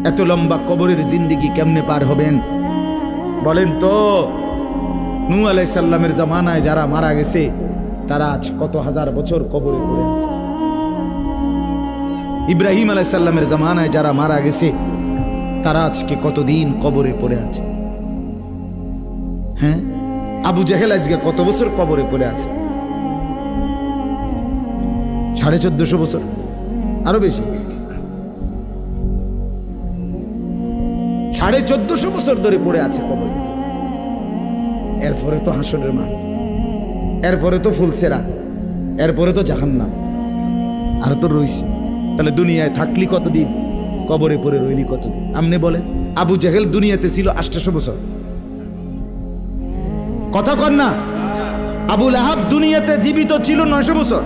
এত লম্বা কবরের জিন্দেগি কেমনে পার হবেন বলেন তো? নূহ আলাইহিস সালামের জামানায় যারা মারা গেছে তারা আজ কত হাজার বছর কবরে পড়ে আছে। ইব্রাহিম আলাইহিস সালামের জামানায় যারা মারা গেছে তারা আজকে কতদিন কবরে পড়ে আছে। হ্যাঁ, আবু জেহেল আজকে কত বছর কবরে পড়ে আছে? 1450 বছর, আরো বেশি, 1450 বছর ধরে পড়ে আছে কবরে। এরপরে তো হাসরের মাঠ, এরপরে তো ফুলসেরা, এরপরে তো জাহান্নাম, আর তো রইছি। তাহলে দুনিয়ায় থাকলি কতদিন, কবরে পড়ে রইলি কতদিন? আপনি বলেন। আবু জেহেল দুনিয়াতে ছিল 800 বছর, কথা কন না? আবু লাহাব দুনিয়াতে জীবিত ছিল 900 বছর,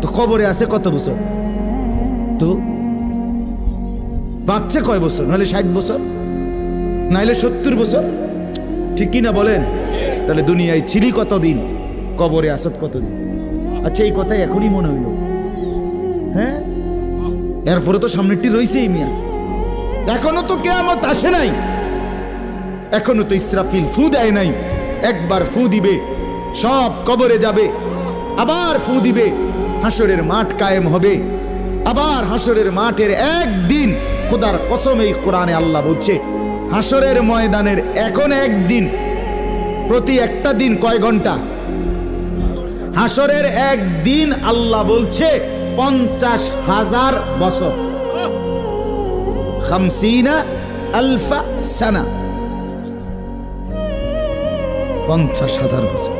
তো কবরে আছে কত বছর? তো বাচ্চা কয় বছর? নাহলে 60 বছর, নাহলে 70 বছর, ঠিক কি না বলেন? তাহলে দুনিয়ায় ছিলি কতদিন, কবরে আসত কতদিন? আচ্ছা, এই কথাই এখনই মনে হইল। হ্যাঁ, এরপরে তো সামনেরটি রয়েছেই মিয়া, এখনো তো কিয়ামত আসে নাই, এখনো তো ইসরাফিল ফু দেয় নাই। একবার ফু দিবে, সব কবরে যাবে, আবার ফু দিবে, হাসরের মাঠ কায়েম হবে। আবার হাসরের মাঠের একদিন, খোদার কসম এই কোরআনে আল্লাহ বলছে, হাসরের ময়দানের এখন একদিন, প্রতি একটা দিন কয় ঘন্টা? হাসরের একদিন আল্লাহ বলছে 50,000 বছর, 50,000 সানা, 50,000 বছর।